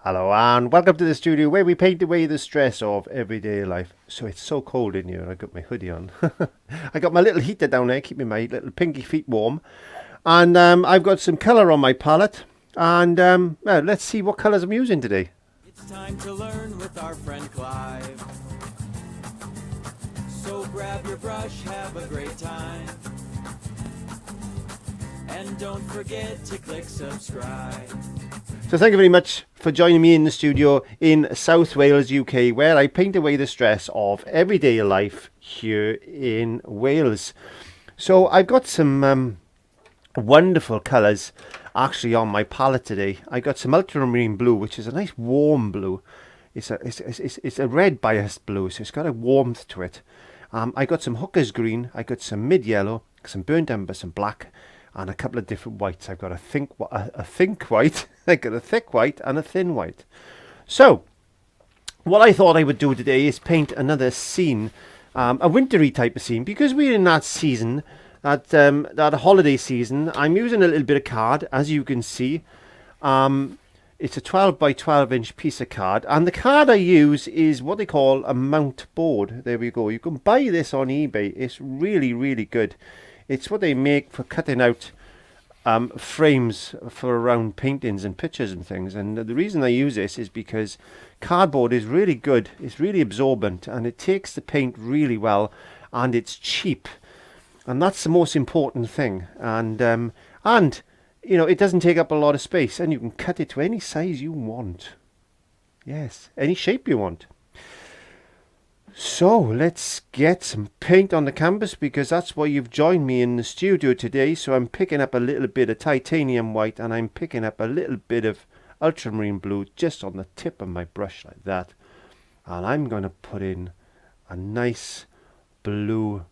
Hello and welcome to the studio where we paint away the stress of everyday life. So it's so cold in here, I got my hoodie on. I got my little heater down there keeping my little pinky feet warm. And I've got some colour on my palette. And well, let's see what colours I'm using today. It's time to learn with our friend Clive. So grab your brush, have a great time. And don't forget to click subscribe. So thank you very much for joining me in the studio in South Wales, UK, where I paint away the stress of everyday life here in Wales. So I've got some wonderful colours actually on my palette today. I got some ultramarine blue, which is a nice warm blue. It's a red biased blue, so it's got a warmth to it. I got some hooker's green, I got some mid yellow, some burnt umber, some black, and a couple of different whites. I've got a think white, I got a thick white and a thin white. So what I thought I would do today is paint another scene, a wintry type of scene, because we're in that season, that holiday season. I'm using a little bit of card, as you can see. It's a 12 by 12 inch piece of card, and the card I use is what they call a mount board. There we go. You can buy this on eBay. It's really good. It's what they make for cutting out frames for around paintings and pictures and things. And the reason I use this is because cardboard is really good. It's really absorbent and it takes the paint really well, and it's cheap. And that's the most important thing. And you know, it doesn't take up a lot of space, and you can cut it to any size you want. Yes, any shape you want. So let's get some paint on the canvas, because that's why you've joined me in the studio today. So I'm picking up a little bit of titanium white, and I'm picking up a little bit of ultramarine blue just on the tip of my brush like that. And I'm going to put in a nice blue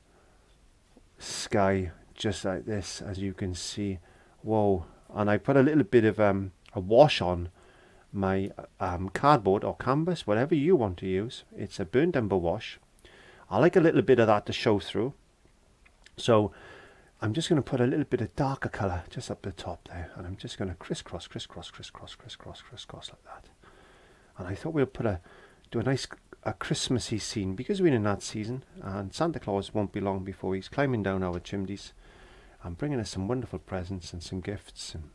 sky just like this, as you can see. Whoa. And I put a little bit of a wash on my cardboard or canvas, whatever you want to use. It's a burnt umber wash. I like a little bit of that to show through, so I'm just going to put a little bit of darker colour just up the top there, and I'm just going to crisscross like that. And I thought we'll do a nice Christmassy scene, because we're in that season and Santa Claus won't be long before he's climbing down our chimneys and bringing us some wonderful presents and some gifts. And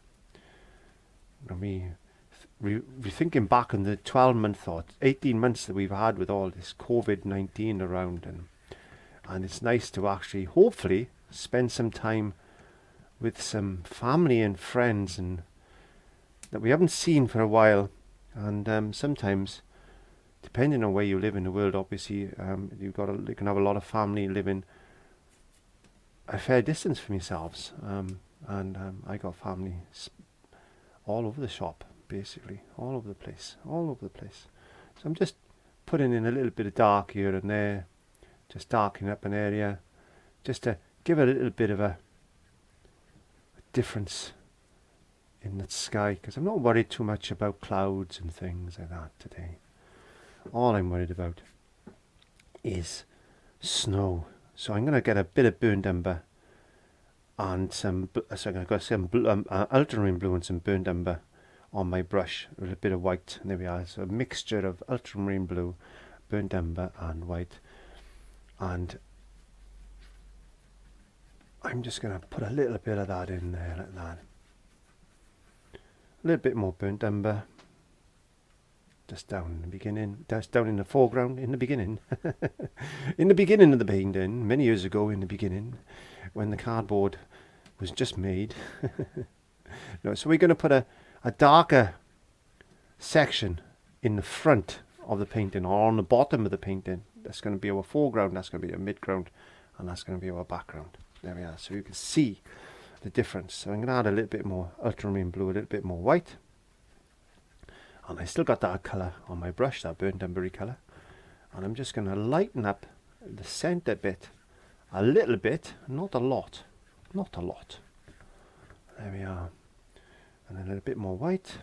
we're thinking back on the 12-month or 18 months that we've had with all this COVID-19 around, and it's nice to actually hopefully spend some time with some family and friends and that we haven't seen for a while. And sometimes, depending on where you live in the world, obviously you can have a lot of family living a fair distance from yourselves, and I got family all over the shop, basically all over the place. So I'm just putting in a little bit of dark here and there, just darkening up an area, just to give it a little bit of a difference in the sky, because I'm not worried too much about clouds and things like that today. All I'm worried about is snow. So I'm going to get a bit of burnt umber and so I'm going to got some ultramarine blue and some burnt umber on my brush with a bit of white. And there we are. So a mixture of ultramarine blue, burnt umber and white. And I'm just going to put a little bit of that in there like that. A little bit more burnt umber. Just down in the beginning, just down in the foreground, in the beginning. In the beginning of the painting, many years ago in the beginning, when the cardboard was just made. No, so we're going to put a darker section in the front of the painting, or on the bottom of the painting. That's going to be our foreground, that's going to be our midground, and that's going to be our background. There we are, so you can see the difference. So I'm going to add a little bit more ultramarine blue, a little bit more white. And I still got that colour on my brush, that burnt umbery colour. And I'm just going to lighten up the centre bit a little bit, not a lot. There we are. And a little bit more white.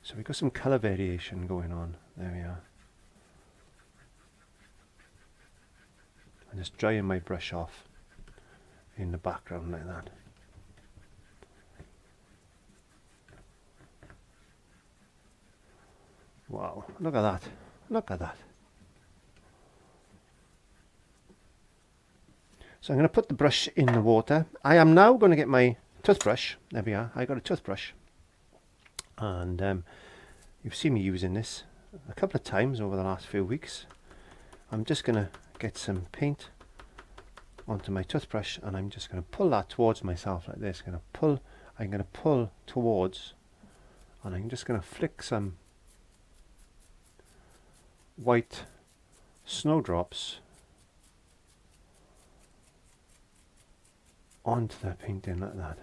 So we've got some colour variation going on. There we are. I'm just drying my brush off in the background like that. Wow, look at that. Look at that. So I'm going to put the brush in the water. I am now going to get my toothbrush. There we are. I got a toothbrush. And you've seen me using this a couple of times over the last few weeks. I'm just going to get some paint onto my toothbrush, and I'm just going to pull that towards myself like this. I'm going to pull towards, and I'm just going to flick some white snowdrops onto the painting like that.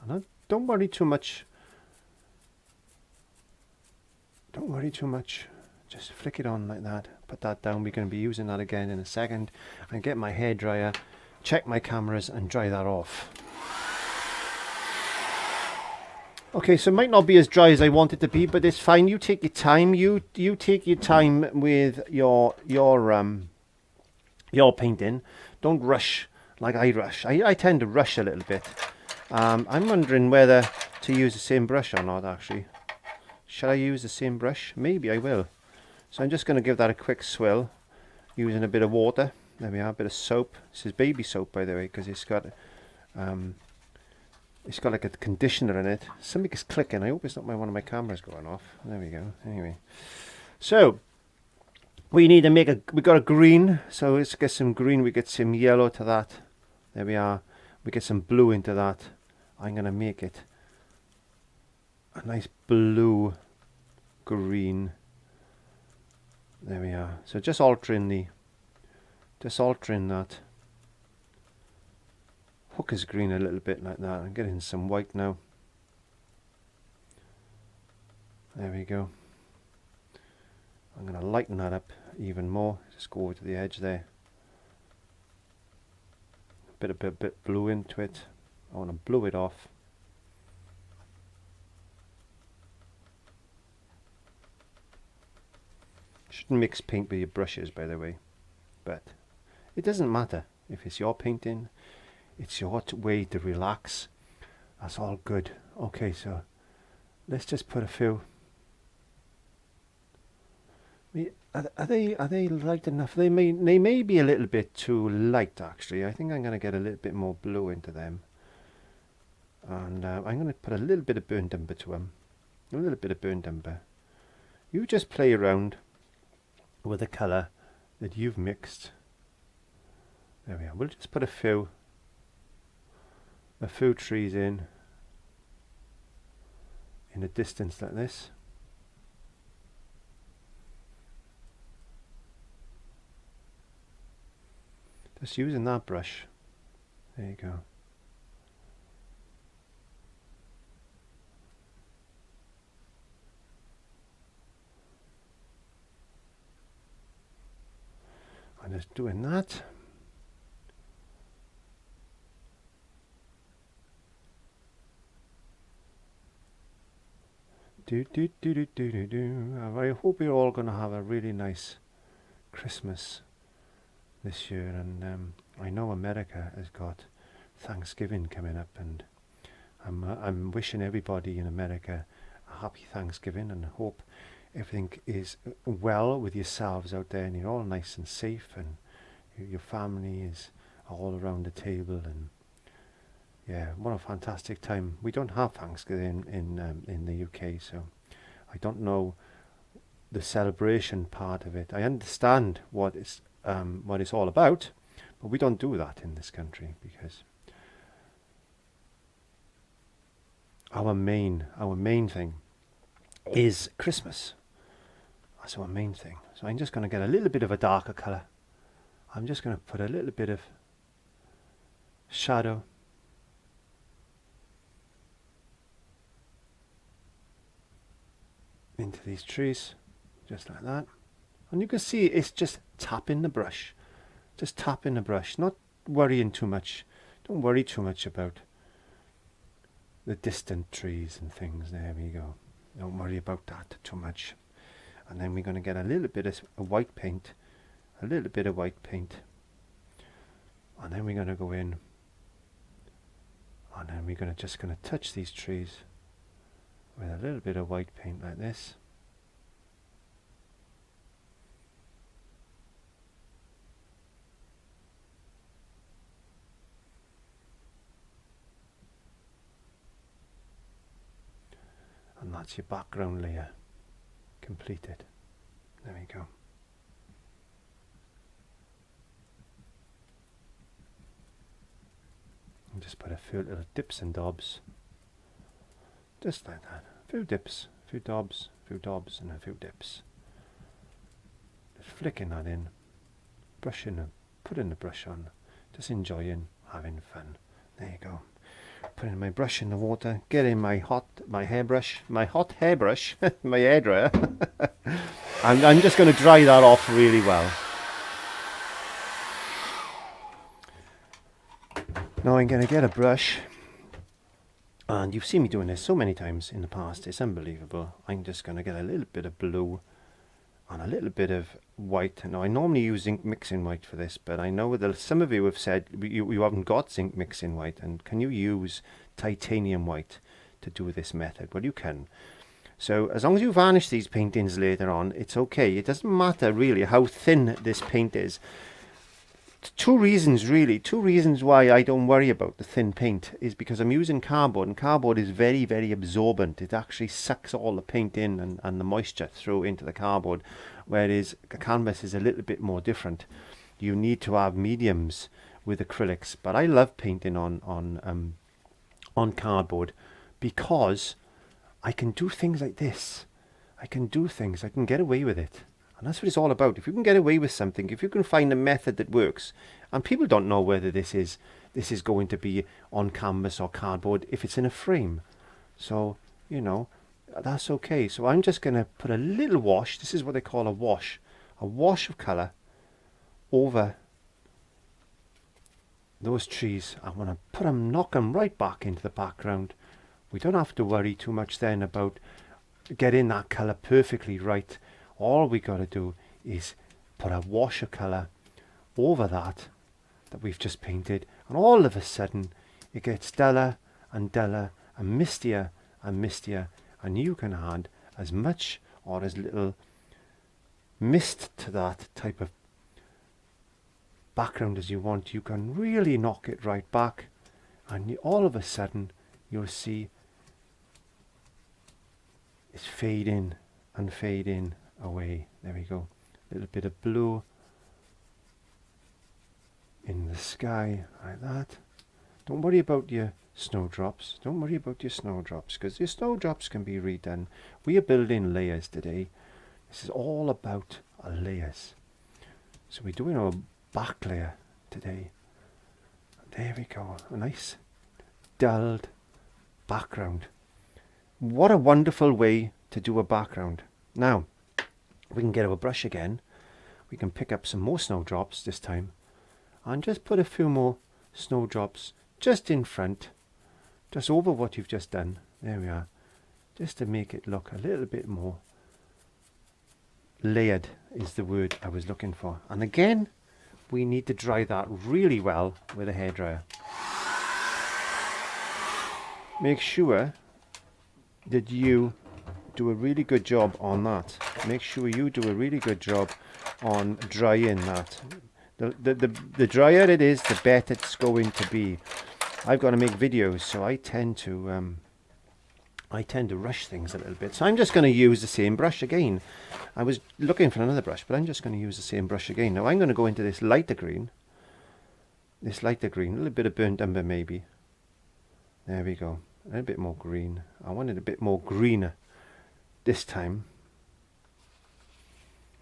And don't worry too much. Don't worry too much. Just flick it on like that. Put that down. We're going to be using that again in a second. And get my hairdryer, check my cameras, and dry that off. Okay, so it might not be as dry as I want it to be, but it's fine. You take your time. You take your time with your painting. Don't rush like I rush. I tend to rush a little bit. I'm wondering whether to use the same brush or not, actually. Shall I use the same brush? Maybe I will. So I'm just going to give that a quick swill using a bit of water. There we are, a bit of soap. This is baby soap, by the way, because it's got like a conditioner in it. Something is clicking. I hope it's not one of my cameras going off. There we go. Anyway, so we need to we got a green. So let's get some green. We get some yellow to that. There we are. We get some blue into that. I'm going to make it a nice blue green. There we are. So just altering that hooker's green a little bit like that. I'm getting some white now. There we go. I'm going to lighten that up even more. Just go over to the edge there. A bit blue into it. I want to blue it off. Shouldn't mix paint with your brushes, by the way, but it doesn't matter if it's your painting. It's your way to relax. That's all good. Okay, so let's just put a few. Are they light enough? They may be a little bit too light, actually. I think I'm going to get a little bit more blue into them, and I'm going to put a little bit of burnt umber to them. A little bit of burnt umber. You just play around with the colour that you've mixed. There we are. We'll just put a few trees in a distance like this. Just using that brush. There you go. I'm just doing that. I hope you're all going to have a really nice Christmas this year, and I know America has got Thanksgiving coming up, and I'm wishing everybody in America a happy Thanksgiving, and I hope everything is well with yourselves out there, and you're all nice and safe, and your family is all around the table, and yeah, what a fantastic time. We don't have Thanksgiving in the UK, so I don't know the celebration part of it. I understand what it's all about, but we don't do that in this country because our main thing is Christmas. That's our main thing. So I'm just going to get a little bit of a darker colour. I'm just going to put a little bit of shadow into these trees, just like that. And you can see it's just tapping the brush. Just tapping the brush, not worrying too much. Don't worry too much about the distant trees and things. There we go. Don't worry about that too much. And then we're going to get a little bit of white paint. A little bit of white paint. And then we're going to go in. And then we're just going to touch these trees with a little bit of white paint like this. And that's your background layer completed. There we go. And just put a few little dips and dobs. Just like that. A few dips, a few dobs, and a few dips. Just flicking that in, brushing it, putting the brush on, just enjoying, having fun. There you go. Putting my brush in the water, getting my hot hairbrush, my hairdryer. I'm just going to dry that off really well. Now I'm going to get a brush, and you've seen me doing this so many times in the past, it's unbelievable. I'm just going to get a little bit of blue and a little bit of white. Now I normally use zinc mixing white for this, but I know that some of you have said you haven't got zinc mixing white, and can you use titanium white to do this method? Well, you can. So as long as you varnish these paintings later on, it's okay. It doesn't matter really how thin this paint is. Two reasons why I don't worry about the thin paint is because I'm using cardboard, and cardboard is very, very absorbent. It actually sucks all the paint in and the moisture through into the cardboard, whereas the canvas is a little bit more different. You need to have mediums with acrylics, but I love painting on cardboard because I can do things like this. I can get away with it. And that's what it's all about. If you can get away with something, if you can find a method that works, and people don't know whether this is going to be on canvas or cardboard if it's in a frame. So, you know, that's okay. So I'm just going to put a little wash. This is what they call a wash of colour over those trees. I want to put them, knock them right back into the background. We don't have to worry too much then about getting that colour perfectly right. All we got to do is put a wash of colour over that we've just painted, and all of a sudden it gets duller and duller and mistier and mistier, and you can add as much or as little mist to that type of background as you want. You can really knock it right back, and all of a sudden you'll see it's fading and fading away. There we go. A little bit of blue in the sky like that. Don't worry about your snowdrops. Because your snowdrops can be redone. We are building layers today. This is all about layers. So we're doing our back layer today. There we go. A nice dulled background. What a wonderful way to do a background. Now we can get our brush again. We can pick up some more snowdrops this time and just put a few more snowdrops just in front, just over what you've just done. There we are. Just to make it look a little bit more layered is the word I was looking for. And again, we need to dry that really well with a hairdryer. Make sure that you do a really good job on that. Make sure you do a really good job on drying that. The drier it is, the better it's going to be. I've got to make videos, so I tend to rush things a little bit. So I'm just going to use the same brush again. I was looking for another brush, but I'm just going to use the same brush again. Now I'm going to go into this lighter green. A little bit of burnt umber maybe. There we go. A little bit more green. I wanted a bit more greener this time.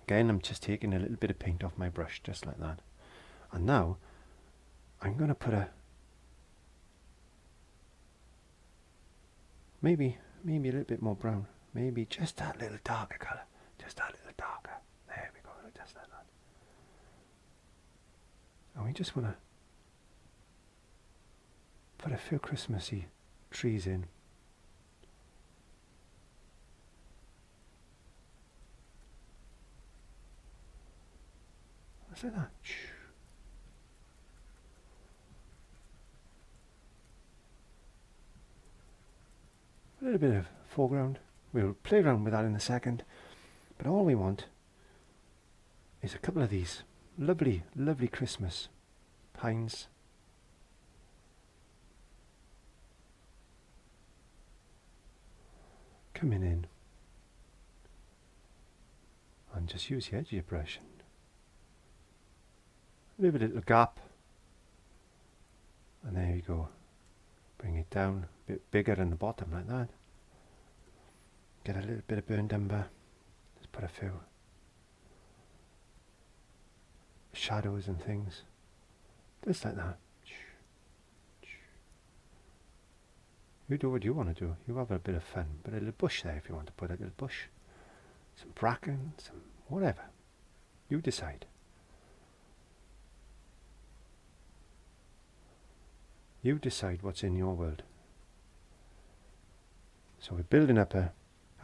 Again, I'm just taking a little bit of paint off my brush, just like that. And now I'm going to put a maybe a little bit more brown, maybe just that little darker colour, just that little darker. There we go, just like that. And we just want to put a few Christmassy trees in. Just like that. A little bit of foreground. We'll play around with that in a second. But all we want is a couple of these lovely, lovely Christmas pines. coming in and just use the edge of your brush and leave a little gap, and there you go. Bring it down a bit bigger in the bottom like that. Get a little bit of burnt umber. Just put a few shadows and things, just like that. You do what you want to do. You have a bit of fun. Put a little bush there if you want to put a little bush. Some bracken, some whatever. You decide. You decide what's in your world. So we're building up a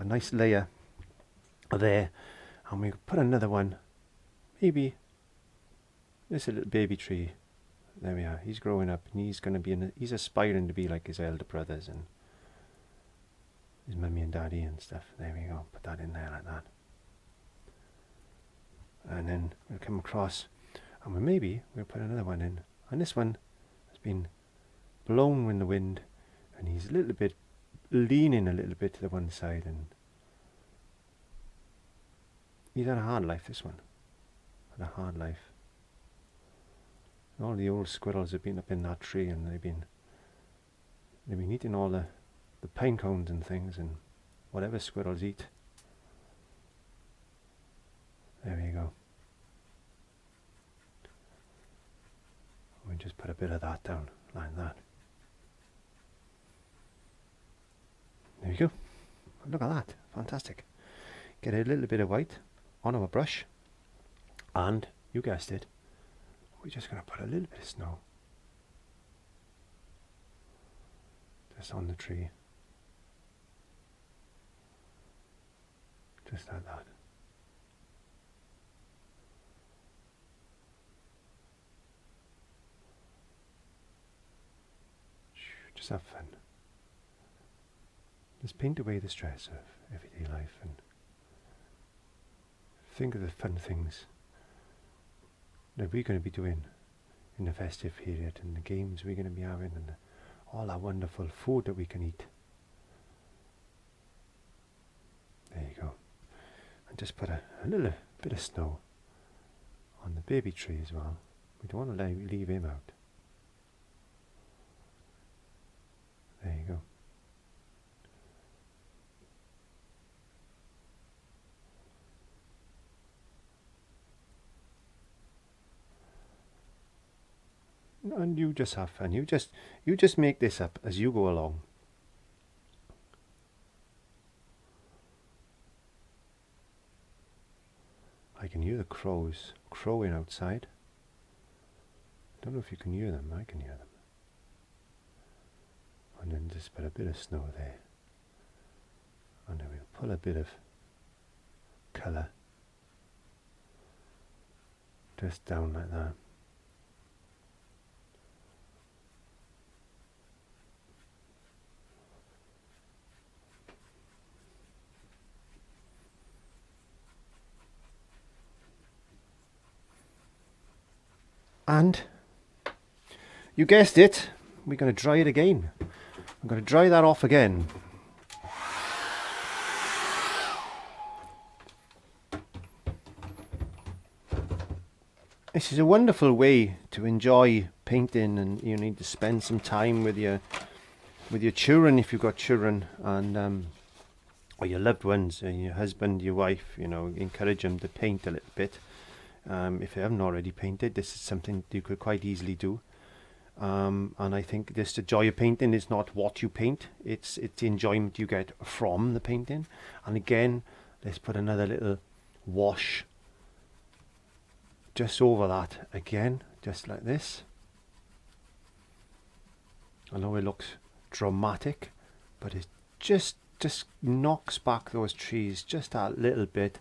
nice layer there, and we put another one. Maybe this a little baby tree. There we are. He's growing up, and he's going to be he's aspiring to be like his elder brothers and his mummy and daddy and stuff. There we go. Put that in there like that. And then we'll come across, and we'll put another one in. And this one has been blown with the wind, and he's a little bit leaning a little bit to the one side, and he's had a hard life, this one. Had a hard life. All the old squirrels have been up in that tree, and they've been eating all the pine cones and things, and whatever squirrels eat. There we go. We just put a bit of that down like that. There you go. Look at that. Fantastic. Get a little bit of white on our brush, and you guessed it, we're just going to put a little bit of snow just on the tree, just like that. Just have fun. Just paint away the stress of everyday life and think of the fun things that we're going to be doing in the festive period, and the games we're going to be having, and all that wonderful food that we can eat. There you go. And just put a little bit of snow on the baby tree as well. We don't want to leave him out. There you go. And you just have fun. You just make this up as you go along. I can hear the crows crowing outside. I don't know if you can hear them. I can hear them. And then just put a bit of snow there. And then we'll pull a bit of colour just down like that. And you guessed it, we're going to dry it again. I'm going to dry that off again. This is a wonderful way to enjoy painting, and you need to spend some time with your children if you've got children, and or your loved ones, your husband, your wife. You know, encourage them to paint a little bit. If you haven't already painted, this is something you could quite easily do. And I think this, the joy of painting is not what you paint, it's the enjoyment you get from the painting. And again, let's put another little wash just over that again, just like this. I know it looks dramatic, but it just knocks back those trees just a little bit,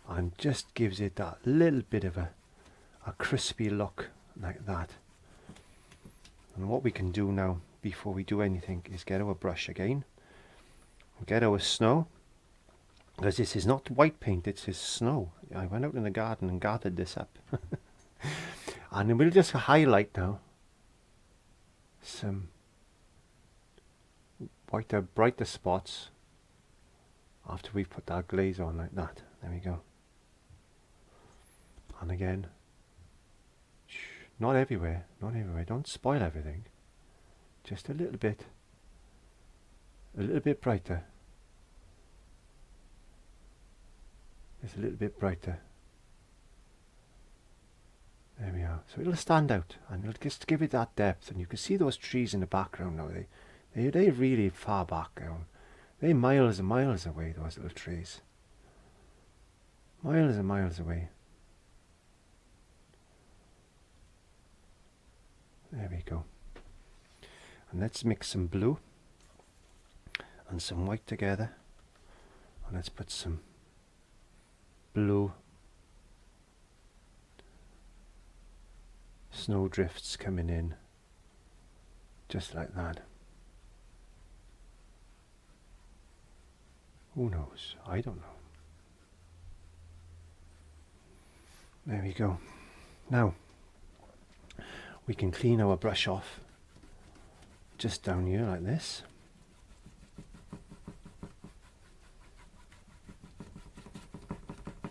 and just gives it that little bit of a crispy look like that. And what we can do now before we do anything is get our brush again, get our snow, because this is not white paint, it's just snow. I went out in the garden and gathered this up. And then we'll just highlight now some brighter spots after we've put that glaze on like that. There we go. And again, not everywhere, not everywhere, don't spoil everything. Just a little bit brighter. Just a little bit brighter. There we are. So it'll stand out and it'll just give it that depth, and you can see those trees in the background now. They're really far back down. They're miles and miles away, those little trees. Miles and miles away. There we go. And let's mix some blue and some white together. And let's put some blue snow drifts coming in, just like that. Who knows? I don't know. There we go. Now we can clean our brush off just down here like this.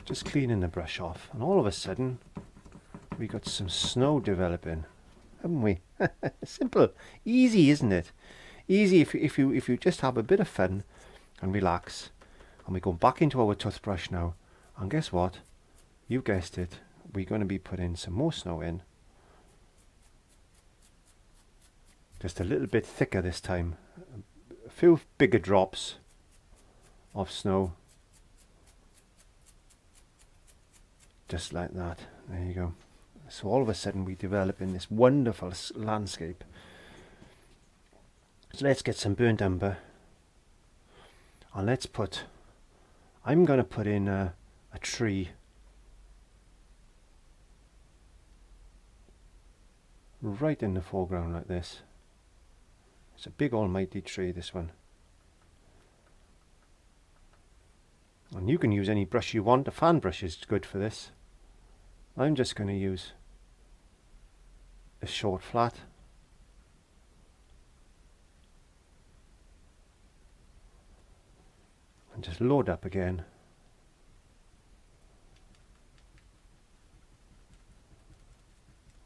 Just cleaning the brush off, and all of a sudden we got some snow developing, haven't we? Simple, easy, isn't it? Easy if you just have a bit of fun and relax. And we go back into our toothbrush now, and guess what? You guessed it, we're going to be putting some more snow in. Just a little bit thicker this time. A few bigger drops of snow. Just like that. There you go. So all of a sudden we develop in this wonderful landscape. So let's get some burnt umber. And let's put, I'm going to put in a tree right in the foreground like this. It's a big almighty tree, this one. And you can use any brush you want. A fan brush is good for this. I'm just going to use a short flat. And just load up again.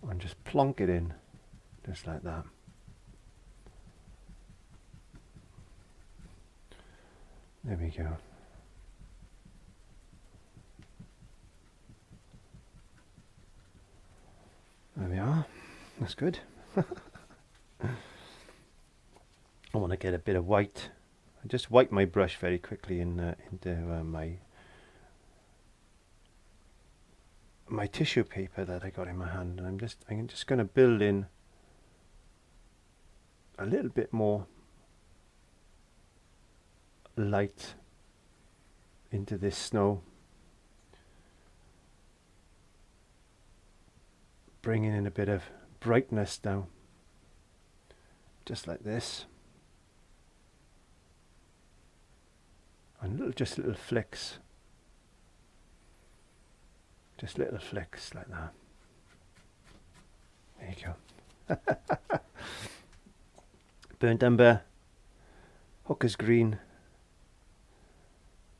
And just plonk it in, just like that. There we go. There we are. That's good. I want to get a bit of white. I just wipe my brush very quickly into my tissue paper that I got in my hand, and I'm just going to build in a little bit more light into this snow, bringing in a bit of brightness now, just like this, and just little flicks, just little flicks like that. There you go. Burnt umber, hooker's green.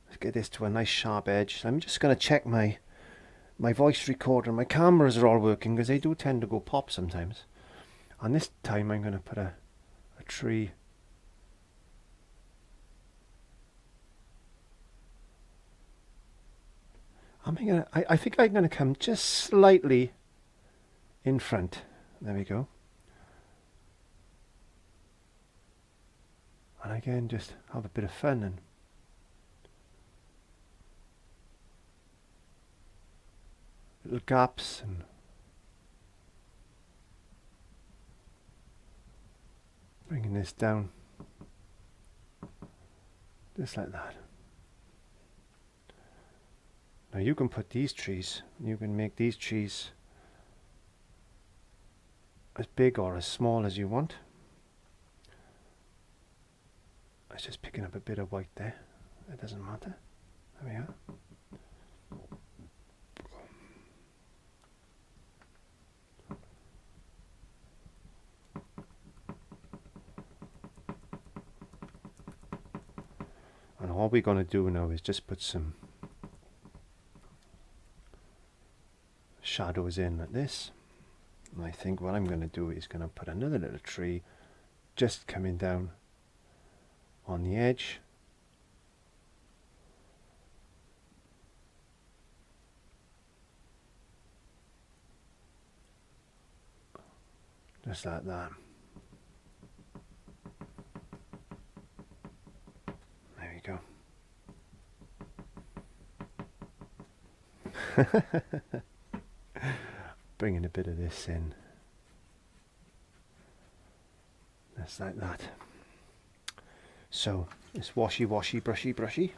Let's get this to a nice sharp edge. I'm just going to check my voice recorder. My cameras are all working because they do tend to go pop sometimes. And this time I'm going to put a tree. I think I'm going to come just slightly in front. There we go. And again, just have a bit of fun and little gaps, and bringing this down just like that. Now you can put these trees, you can make these trees as big or as small as you want. I was just picking up a bit of white there. It doesn't matter. There we are. And all we're going to do now is just put some shadows in like this. And I think what I'm going to do is going to put another little tree just coming down on the edge. Just like that. There we go. Bringing a bit of this in. Just like that. So it's washy, washy, brushy, brushy.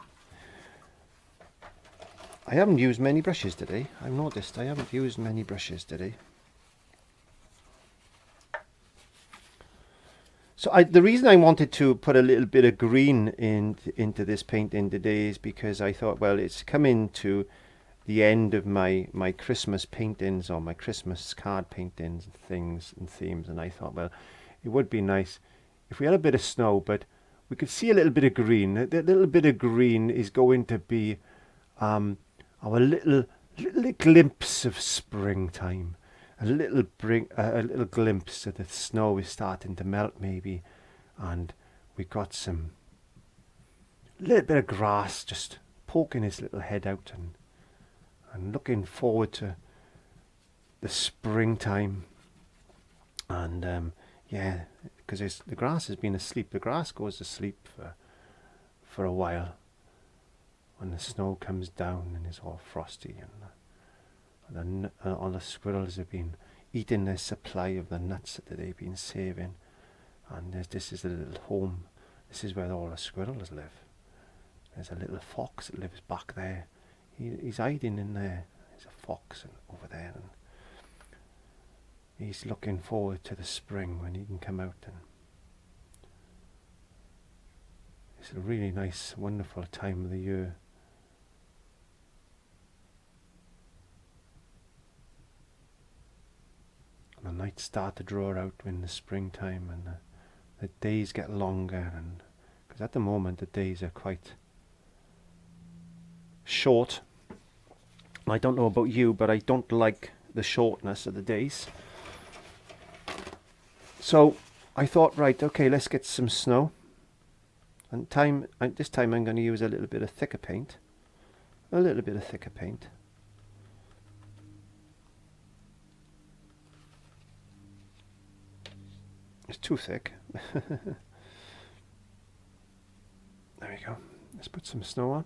I haven't used many brushes today. I've noticed I haven't used many brushes today. So the reason I wanted to put a little bit of green into this painting today is because I thought, well, it's coming to the end of my Christmas paintings or my Christmas card paintings and things and themes, and I thought, well, it would be nice if we had a bit of snow, but we could see a little bit of green. That little bit of green is going to be our little glimpse of springtime. A little glimpse that the snow is starting to melt maybe, and we got some little bit of grass just poking his little head out and looking forward to the springtime. And yeah, because the grass has been asleep. The grass goes to sleep for a while when the snow comes down and it's all frosty, and all the squirrels have been eating their supply of the nuts that they've been saving. And this is a little home. This is where all the squirrels live. There's a little fox that lives back there. He's hiding in there. There's a fox over there, and he's looking forward to the spring when he can come out. And it's a really nice, wonderful time of the year. And the nights start to draw out in the springtime, and the days get longer, and because at the moment the days are quite short. I don't know about you, but I don't like the shortness of the days. So I thought, right, okay, let's get some snow. And this time I'm going to use a little bit of thicker paint. A little bit of thicker paint. It's too thick. There we go. Let's put some snow on.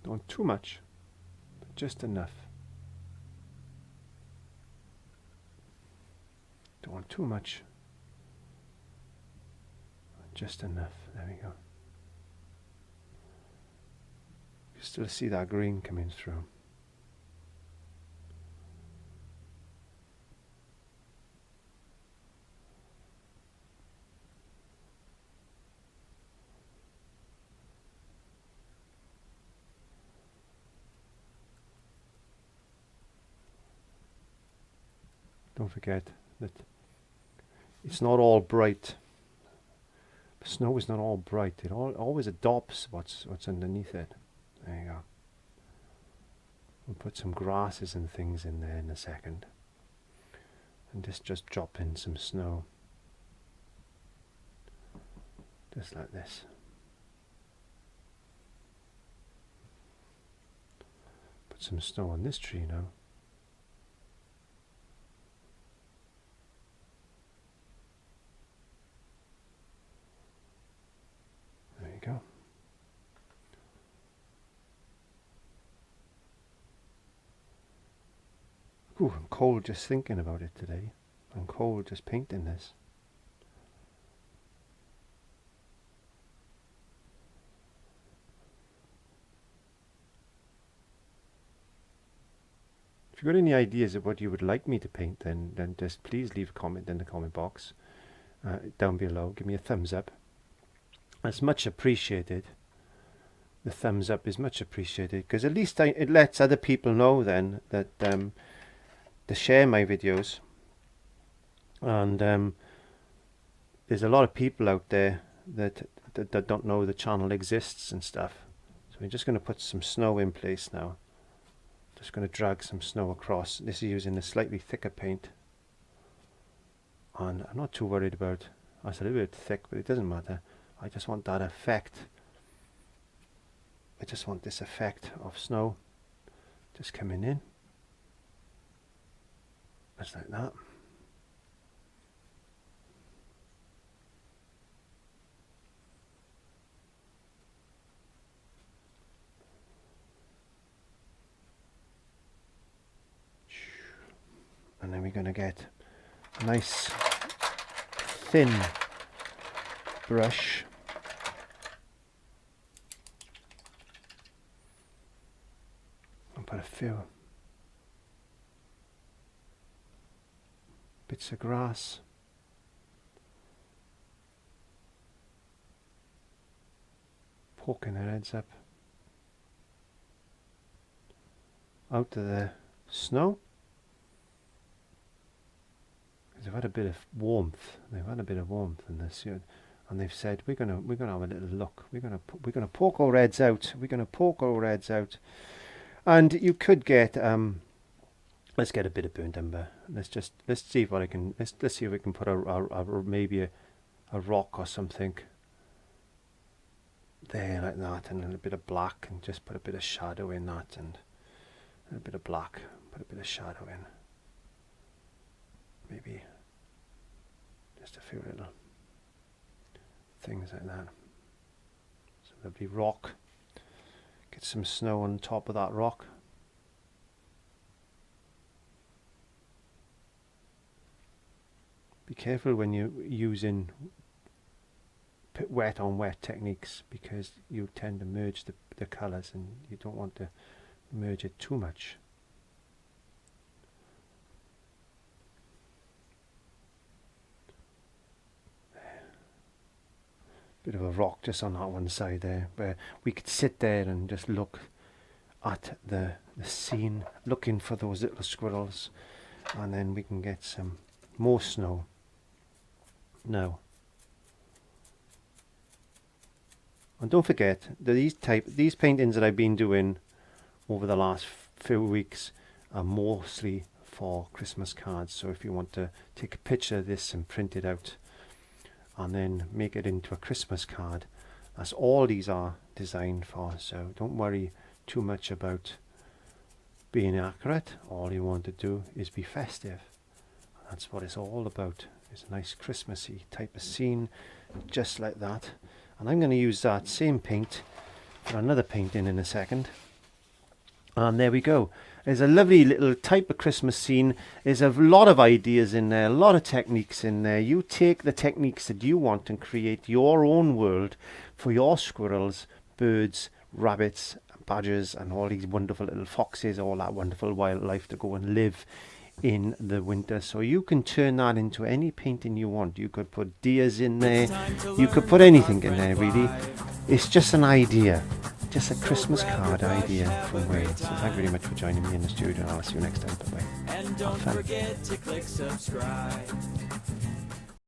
Don't want too much, but just enough. Don't want too much, just enough. There we go. You still see that green coming through. Don't forget that it's not all bright. The snow is not all bright. It always adopts what's underneath it. There you go. We'll put some grasses and things in there in a second. And just drop in some snow. Just like this. Put some snow on this tree now. There you go. Ooh, I'm cold just thinking about it today. I'm cold just painting this. If you've got any ideas of what you would like me to paint, then just please leave a comment in the comment box down below. Give me a thumbs up. That's much appreciated. The thumbs up is much appreciated, because at least it lets other people know then that to share my videos, And there's a lot of people out there that don't know the channel exists and stuff. So we're just going to put some snow in place now. Just going to drag some snow across. This is using a slightly thicker paint. And I'm not too worried about, it's a little bit thick, but it doesn't matter. I just want that effect. I just want this effect of snow just coming in. Just like that. And then we're going to get a nice thin brush. And put a few bits of grass. Poking their heads up out of the snow. They've had a bit of warmth. They've had a bit of warmth in this, and they've said we're gonna have a little look. We're gonna poke our heads out. We're gonna poke our heads out, and you could get let's get a bit of burnt umber. Let's see if I can. Let's see if we can put maybe a rock or something there like that, and a little bit of black, and just put a bit of shadow in that, and a bit of black. Put a bit of shadow in. Maybe just a few little things like that. So there'll be rock. Get some snow on top of that rock. Be careful when you're using wet on wet techniques, because you tend to merge the colours, and you don't want to merge it too much. Bit of a rock just on that one side there, where we could sit there and just look at the scene, looking for those little squirrels, and then we can get some more snow. Now, and don't forget that these paintings that I've been doing over the last few weeks are mostly for Christmas cards. So if you want to take a picture of this and print it out and then make it into a Christmas card, that's all these are designed for. So don't worry too much about being accurate. All you want to do is be festive. That's what it's all about. It's a nice Christmassy type of scene, just like that. And I'm going to use that same paint for another painting in a second. And there we go. There's a lovely little type of Christmas scene. There's a lot of ideas in there, a lot of techniques in there. You take the techniques that you want and create your own world for your squirrels, birds, rabbits, badgers, and all these wonderful little foxes, all that wonderful wildlife to go and live in the winter. So you can turn that into any painting you want. You could put deers in there. You could put anything in there, really. It's just an idea. Just a Christmas card idea from Wales. So thank you very much for joining me in the studio, and I'll see you next time. Bye bye. And don't forget to click subscribe.